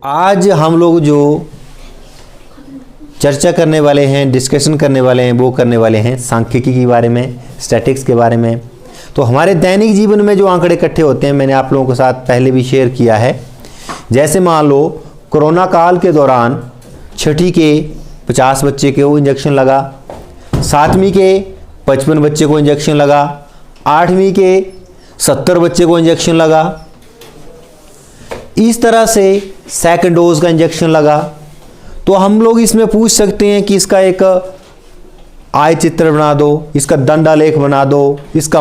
आज हम लोग जो चर्चा करने वाले हैं, डिस्कशन करने वाले हैं, वो करने वाले हैं सांख्यिकी के बारे में, स्टैटिक्स के बारे में। तो हमारे दैनिक जीवन में जो आंकड़े इकट्ठे होते हैं, मैंने आप लोगों के साथ पहले भी शेयर किया है। जैसे मान लो कोरोना काल के दौरान छठी के 50 बच्चे को इंजेक्शन लगा, 7वीं के 55 बच्चे को इंजेक्शन लगा, 8वीं के 70 बच्चे को इंजेक्शन लगा। इस तरह से सेकंड डोज का इंजेक्शन लगा। तो हम लोग इसमें पूछ सकते हैं कि इसका एक आय चित्र बना दो, इसका दंडालेख बना दो, इसका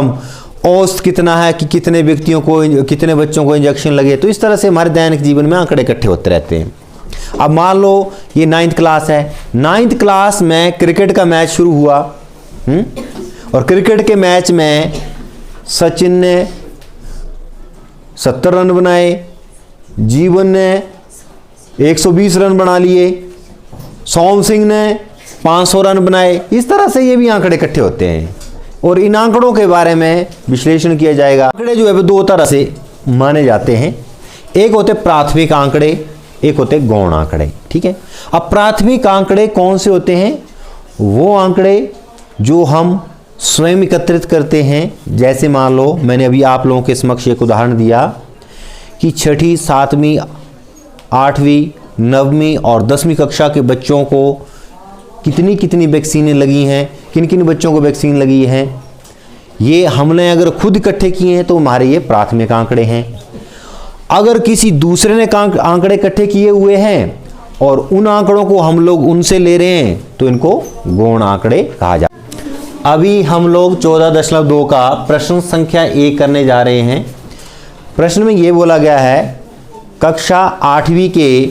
औसत कितना है कि कितने व्यक्तियों को, कितने बच्चों को इंजेक्शन लगे। तो इस तरह से हमारे दैनिक जीवन में आंकड़े इकट्ठे होते रहते हैं। अब मान लो ये 9th क्लास है, 9th क्लास में क्रिकेट का मैच शुरू हुआ और क्रिकेट के मैच में सचिन ने 70 रन बनाए, जीवन ने 120 रन बना लिए, सोम सिंह ने 500 रन बनाए। इस तरह से ये भी आंकड़े इकट्ठे होते हैं और इन आंकड़ों के बारे में विश्लेषण किया जाएगा। आंकड़े जो है वो दो तरह से माने जाते हैं, एक होते प्राथमिक आंकड़े, एक होते गौण आंकड़े। ठीक है। अब प्राथमिक आंकड़े कौन से होते हैं? वो आंकड़े जो हम स्वयं एकत्रित करते हैं। जैसे मान लो मैंने अभी आप लोगों के समक्ष एक उदाहरण दिया कि छठी, 7वीं, 8वीं, 9वीं और 10वीं कक्षा के बच्चों को कितनी कितनी वैक्सीनें लगी हैं, किन किन बच्चों को वैक्सीन लगी है, ये हमने अगर खुद इकट्ठे किए हैं तो हमारे ये प्राथमिक आंकड़े हैं। अगर किसी दूसरे ने आंकड़े इकट्ठे किए हुए हैं और उन आंकड़ों को हम लोग उनसे ले रहे हैं तो इनको गौण आंकड़े कहा जाता है। अभी हम लोग 14.2 का प्रश्न संख्या 1 करने जा रहे हैं। प्रश्न में ये बोला गया है, कक्षा 8वीं के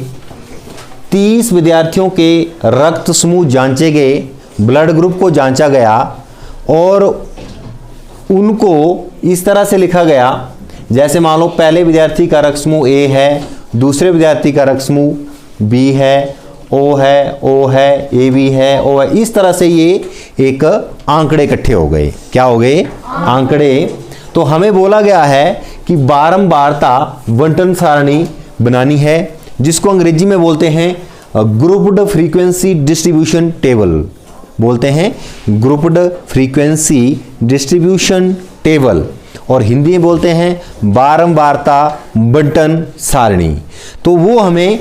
30 विद्यार्थियों के रक्त समूह जांचे गए, ब्लड ग्रुप को जांचा गया और उनको इस तरह से लिखा गया, जैसे मान लो पहले विद्यार्थी का रक्त समूह ए है, दूसरे विद्यार्थी का रक्त समूह बी है, ओ है, ए बी है, ओ है। इस तरह से ये एक आंकड़े इकट्ठे हो गए। क्या हो गए? आंकड़े। तो हमें बोला गया है कि बारंबारता बंटन सारणी बनानी है, जिसको अंग्रेजी में बोलते हैं ग्रुप्ड फ्रीक्वेंसी डिस्ट्रीब्यूशन टेबल। बोलते हैं ग्रुप्ड फ्रीक्वेंसी डिस्ट्रीब्यूशन टेबल और हिंदी में बोलते हैं बारंबारता बंटन सारणी। तो वो हमें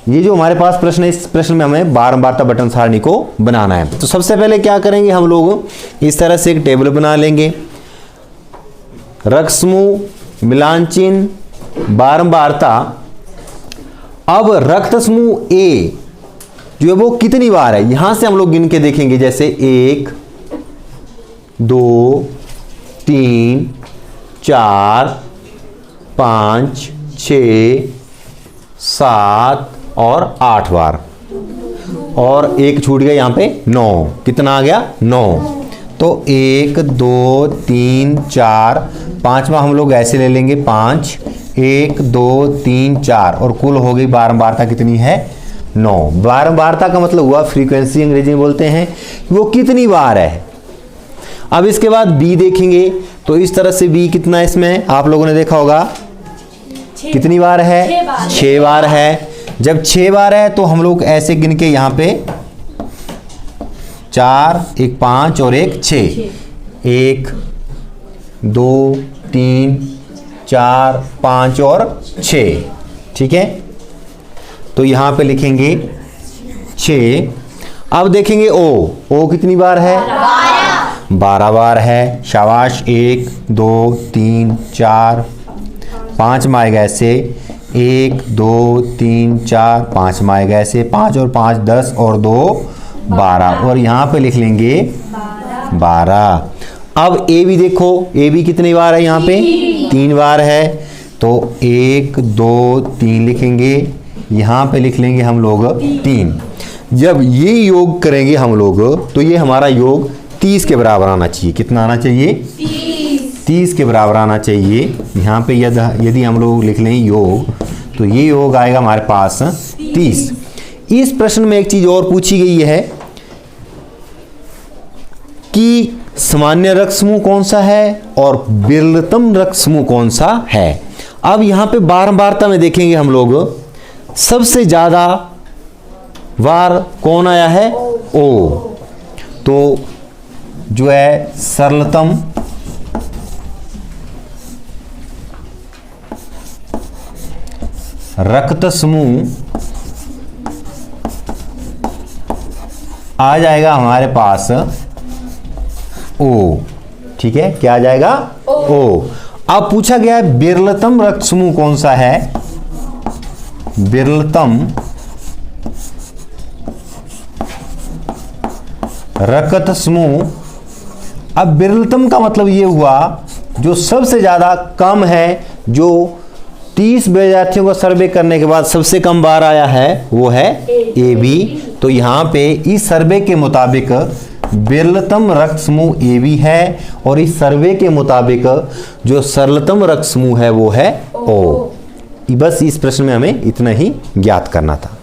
ये जो हमारे पास प्रश्न है, इस प्रश्न में हमें बारंबारता बंटन सारणी को बनाना है। तो सबसे पहले क्या करेंगे, हम लोग इस तरह से एक टेबल बना लेंगे। रक्त समूह, मिलान चिन्ह, बारंबारता। अब रक्त समूह ए जो है वो कितनी बार है, यहां से हम लोग गिन के देखेंगे। जैसे 1, 2, 3, 4, 5, 6, 7 और 8 बार, और एक छूट गया यहां पे 9। कितना आ गया? 9। तो 1, 2, 3, 4, 5वां हम लोग ऐसे ले लेंगे 5, 1, 2, 3, 4 और कुल हो गई बारंबारता कितनी है? 9। बारंबारता का मतलब हुआ फ्रीक्वेंसी, अंग्रेजी में बोलते हैं वो कितनी बार है। अब इसके बाद बी देखेंगे तो इस तरह से बी कितना है, इसमें आप लोगों ने देखा होगा कितनी बार है? 6 बार है। जब 6 बार है तो हम लोग ऐसे गिन के यहाँ पे 4, एक 5 और एक 6, 1, 2, 3, 4, 5 और 6। ठीक है। तो यहाँ पे लिखेंगे 6। अब देखेंगे ओ कितनी बार है? 12 बार है। शाबाश। 1, 2, 3, 4, 5 आएगा ऐसे, 1, 2, 3, 4, 5 आएगा ऐसे, 5 और 5 10 और 2 12 और यहाँ पे लिख लेंगे 12। अब ए भी देखो, ए भी कितनी बार है? यहाँ पे 3 बार है। तो 1, 2, 3 लिखेंगे, यहाँ पे लिख लेंगे हम लोग 3। जब ये योग करेंगे हम लोग तो ये हमारा योग 30 के बराबर आना चाहिए। कितना आना चाहिए? 30 के बराबर आना चाहिए। यहाँ पे यदि हम लोग लिख लें योग तो ये योग आएगा हमारे पास 30। इस प्रश्न में एक चीज और पूछी गई है कि सामान्य रक्त समूह कौन सा है और विरलतम रक्त समूह कौन सा है। अब यहां पे बारंबारता में देखेंगे हम लोग, सबसे ज्यादा बार कौन आया है? ओ। तो जो है सरलतम रक्त समूह आ जाएगा हमारे पास ओ। ठीक है, क्या आ जाएगा? ओ। अब पूछा गया है विरलतम रक्त समूह कौन सा है? विरलतम रक्त समूह। अब विरलतम का मतलब ये हुआ जो सबसे ज्यादा कम है, जो 30 विद्यार्थियों को सर्वे करने के बाद सबसे कम बार आया है वो है ए बी। तो यहाँ पे इस सर्वे के मुताबिक विरलतम रक्त समूह ए बी है, और इस सर्वे के मुताबिक जो सरलतम रक्त समूह है वो है ओ। बस इस प्रश्न में हमें इतना ही ज्ञात करना था।